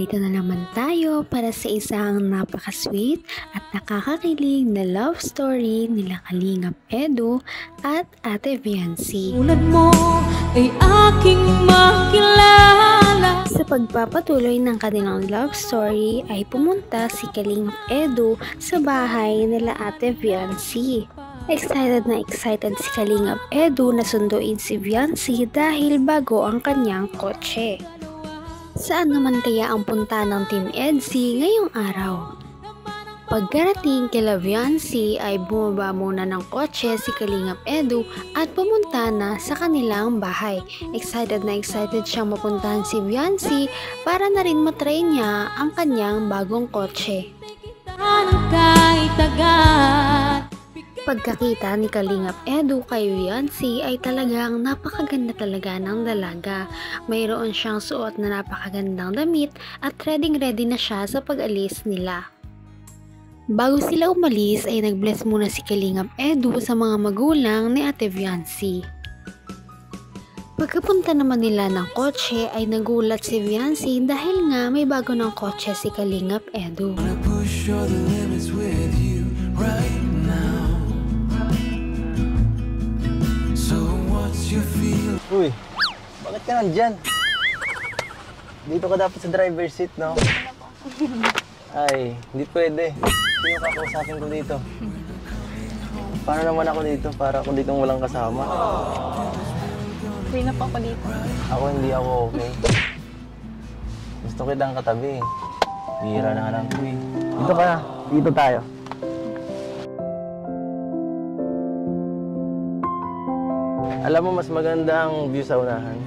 Narito na naman tayo para sa isang napaka-sweet at nakakakilig na love story nila Kalingap Edu at Ate Viancy. Tulad mo ay aking makilala. Sa pagpapatuloy ng kanilang love story ay pumunta si Kalingap Edu sa bahay nila Ate Viancy. Excited na excited si Kalingap Edu na sunduin si Viancy dahil bago ang kanyang kotse. Saan naman kaya ang punta ng Team EDSI ngayong araw? Pagkarating kila Viancy ay bumaba muna ng kotse si Kalingap Edu at pumunta na sa kanilang bahay. Excited na excited siyang mapuntahan si Viancy para na rin matry niya ang kanyang bagong kotse. Pagkakita ni Kalingap Edu kay Viancy ay talagang napakaganda talaga ng dalaga. Mayroon siyang suot na napakagandang damit at ready na siya sa pag-alis nila. Bago sila umalis ay nag-bless muna si Kalingap Edu sa mga magulang ni Ate Viancy. Pagkapunta naman nila ng kotse ay nagulat si Viancy dahil nga may bago ng kotse si Kalingap Edu. Uy, bakit ka nandyan? Dito ka dapat sa driver's seat, no? Ay, hindi pwede. Sino kakausapin ko dito? Paano naman ako dito? Para ako ditong walang kasama. Okay na po ako dito. Ako hindi ako okay. Gusto kitang katabi. Bihira na lang ko eh. Dito ka na. Dito tayo. Alam mo, mas maganda ang view sa unahan.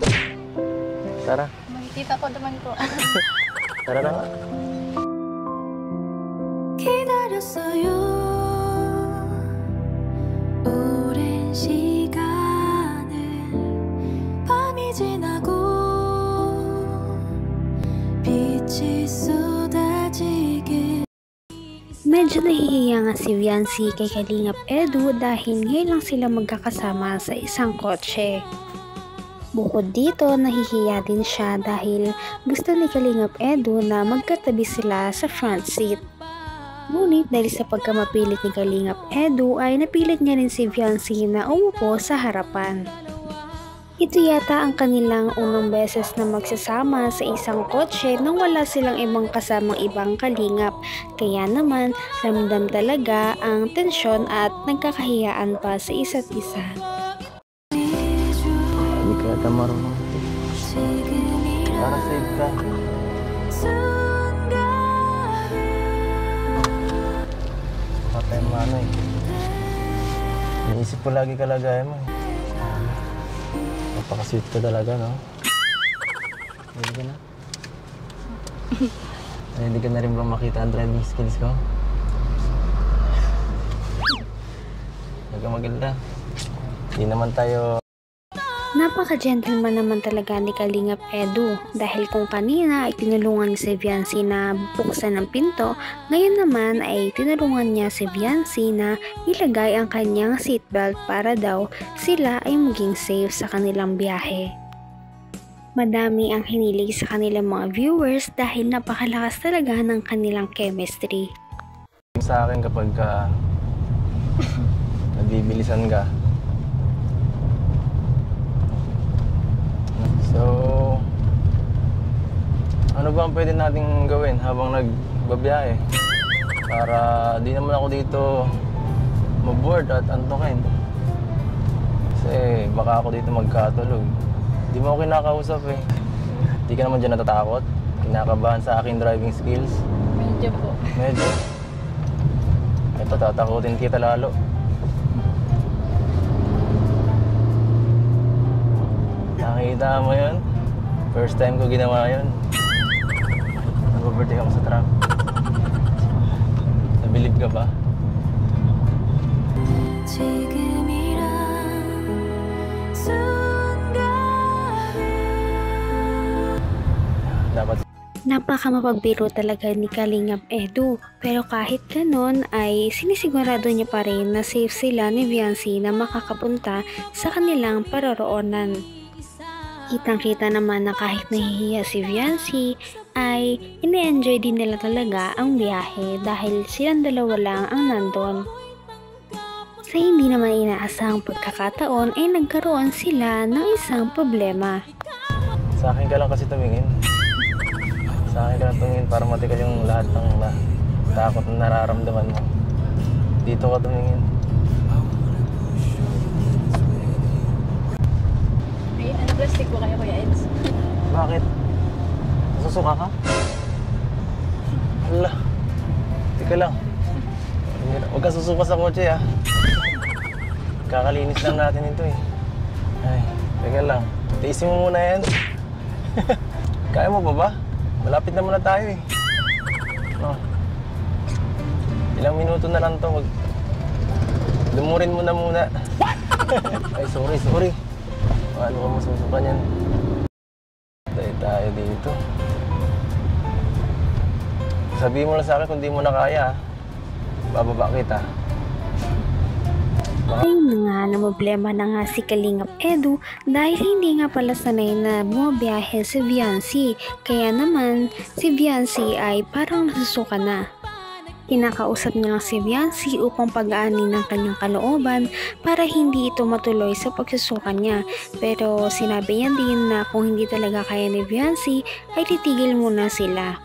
Tara. Makikita ko naman po. Tara na nga. 기다렸어요. 오랜 시간을 밤이 지나고 빛이 쏟아지게. Medyo nahihiya nga si Viancy kay Kalingap Edu dahil ngayon lang sila magkakasama sa isang kotse. Bukod dito, nahihiya din siya dahil gusto ni Kalingap Edu na magkatabi sila sa front seat. Ngunit dahil sa pagkamapilit ni Kalingap Edu ay napilit niya rin si Viancy na umupo sa harapan. Ito yata ang kanilang unang beses na magsasama sa isang kotse nang wala silang ibang kasamang ibang kalingap. Kaya naman, ramdam talaga ang tensyon at nagkakahiyaan pa sa isa't isa. Hindi ka yata marunong. Para safe ka. Patay mo ano eh. Iniisip ko lagi kalagayan mo eh. Napaka-sweet ka talaga, no? Ready ka na? Ready ka na rin ba makita ang driving skills ko? Huwag ka maganda. Hindi naman tayo... Napaka-gentleman naman talaga ni Kalingap Edu dahil kung kanina ay tinulungan ni si Viancy na buksan ng pinto, ngayon naman ay tinulungan niya si Viancy na ilagay ang kanyang seatbelt para daw sila ay maging safe sa kanilang biyahe. Madami ang hinilig sa kanilang mga viewers dahil napakalakas talaga ng kanilang chemistry. Sa akin kapag nabibilisan ka, so, ano ba ang pwede nating gawin habang nagbabiyahe? Para di naman ako dito maboard at antukin. Kasi baka ako dito magkatulog. Di mo ako kinakausap eh. Di ka naman dyan natatakot? Kinakabahan sa aking driving skills? Medyo po. Medyo. Ito, tatakutin kita lalo. Nakita mo yun? First time ko ginawa yun. Nag-overtake ako sa truck. Nabilib ka ba? Dapat. Napaka-mapagbiro talaga ni Kalingap Edu, pero kahit ganon ay sinisigurado niya pa rin na safe sila ni Viancy na makakapunta sa kanilang paroroonan. Kitang-kita naman na kahit nahihiya si Viancy ay ine-enjoy din nila talaga ang biyahe dahil silang dalawa lang ang nandun. Sa hindi naman inaasahang pagkakataon ay nagkaroon sila ng isang problema. Sa akin ka lang kasi tumingin. Sa akin ka lang tumingin para matigal yung lahat ng takot na nararamdaman mo. Dito ka tumingin. Ay, ano plastic po kayo, Kuya Eds? Bakit? Nasusuka ka? Hala. Teka lang. Huwag ka susuka sa kotse ha. Kakalinis lang natin ito eh. Ay, teka lang. Tiisin mo muna yan. Kaya mo pa ba? Malapit na muna tayo eh. No. Ilang minuto na lang to. Lumurin mo na muna. Ay, sorry. Paano ka masusuka niyan? Tayo dito. Sabihin mo lang sa akin kung di mo na kaya. Bababa kita. Ayun na nga na problema na nga si Kalingap Edu dahil hindi nga pala sanay na bumabiyahe si Viancy. Kaya naman si Viancy ay parang nasusuka na. Kinakausap niya lang si Viancy upang pag-aanin ng kanyang kalooban para hindi ito matuloy sa pagsusuka niya. Pero sinabi niya din na kung hindi talaga kaya ni Viancy ay titigil muna sila.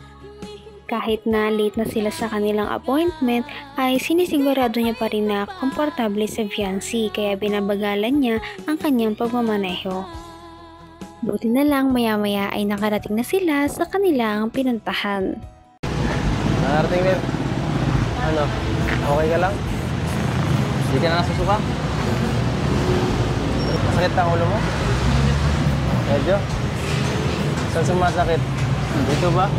Kahit na late na sila sa kanilang appointment ay sinisigurado niya pa rin na komportable si Viancy kaya binabagalan niya ang kanyang pagmamaneho. Buti na lang maya-maya ay nakarating na sila sa kanilang pinuntahan. Nakarating din. Ano? Okay ka lang? Hindi ka na nasusuka? Masakit ang ulo mo? Medyo? Saan sumasakit? Dito ba?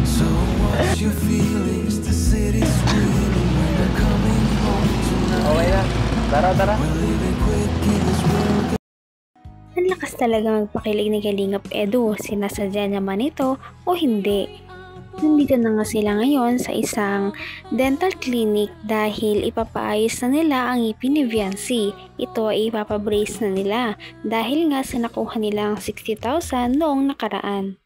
So what's your feelings? The city's screaming when you're coming home tonight. Okay na. Tara. We're living quick in this world. Ang lakas talaga magpakilig ni Kalingap Edu, sinasadya niya man ito o hindi. Nandito na nga sila ngayon sa isang dental clinic dahil ipapaayos na nila ang ngipin ni Viancy. Ito ay ipapabrace na nila dahil nga sa nakuha nilang 60,000 noong nakaraan.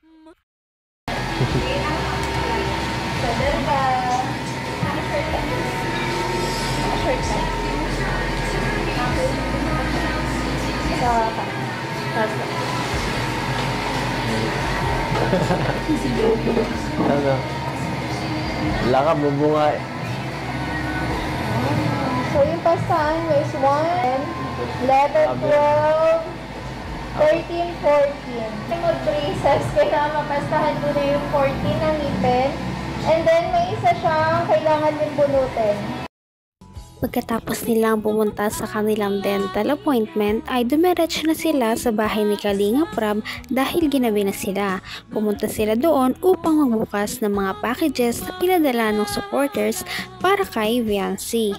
Ano? Wala ka, bubunga eh. So, yung pastahan nyo is 1, 11, 12, 13, 14. Mag-braces, kailangan mapastahan mo na yung 14 ng ngipin. And then, may isa siyang kailangan din bunutin. Pagkatapos nilang pumunta sa kanilang dental appointment ay dumiretso na sila sa bahay ni Kalingap Rab dahil ginabi na sila. Pumunta sila doon upang magbukas ng mga packages na pinadala ng supporters para kay Viancy.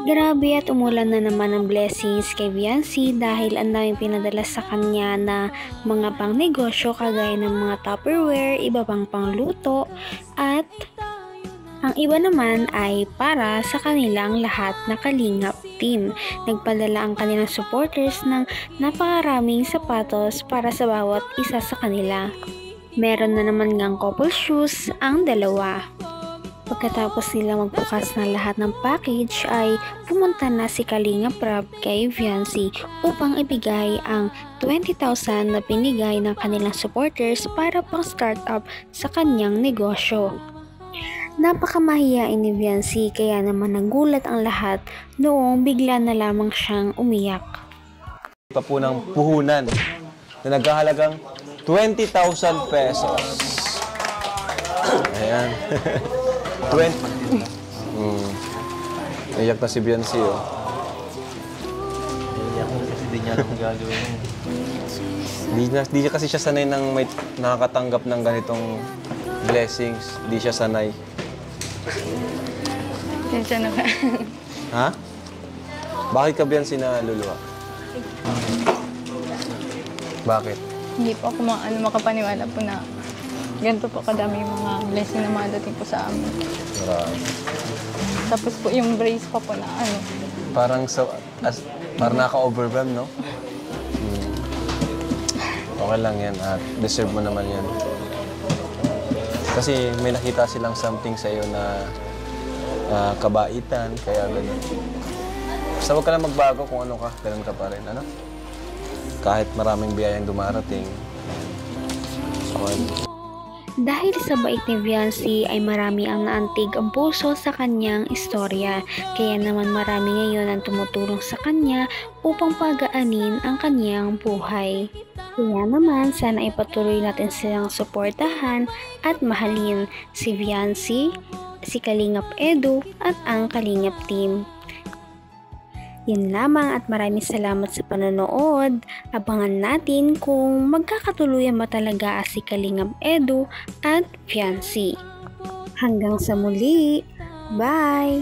Grabe at umulan na naman ng blessings kay Viancy dahil ang daming pinadala sa kanya na mga pang negosyo kagaya ng mga Tupperware, iba pang pangluto at ang iba naman ay para sa kanilang lahat na Kalingap team. Nagpadala ang kanilang supporters ng napakaraming sapatos para sa bawat isa sa kanila. Meron na naman ngang couple shoes ang dalawa. Pagkatapos nila magbukas ng lahat ng package ay pumunta na si Kalingap Rab kay Viancy upang ibigay ang 20,000 na pinigay ng kanilang supporters para pang start-up sa kanyang negosyo. Napakamahiyain ni Viancy kaya naman nagulat ang lahat noong bigla na lamang siyang umiyak. Pa po ng puhunan na nagkahalagang 20,000 pesos. Ayan. 20. Iyak na si Viancy, oh. Iyak na kasi di niya alam kung gagawin. Di kasi siya sanay ng may nakakatanggap ng ganitong blessings. Di siya sanay. Diyan na ka. Ha? Bakit ka Viancy na luluha? Bakit? Hindi po ako makapaniwala po na ganito po kadami yung mga blessing na madating po sa amin. Marami. Tapos po yung brace pa po na Parang sa, Parang naka-overwhelm, no? Okay lang yan at deserve mo naman yan. Kasi may nakita silang something sa'yo na kabaitan, kaya ganun. Basta huwag ka lang magbago kung ano ka, ganun ka pa rin, ano? Kahit maraming biyayang dumarating. Okay. Dahil sa bait ni Viancy ay marami ang naantig ang puso sa kanyang istorya. Kaya naman marami ngayon ang tumutulong sa kanya upang pagaanin ang kanyang buhay. Kaya naman sana ipatuloy natin silang suportahan at mahalin si Viancy, si Kalingap Edu at ang Kalingap team. Yan lamang at maraming salamat sa panonood. Abangan natin kung magkakatuluyan ba talaga si Kalingap Edu at Viancy. Hanggang sa muli. Bye!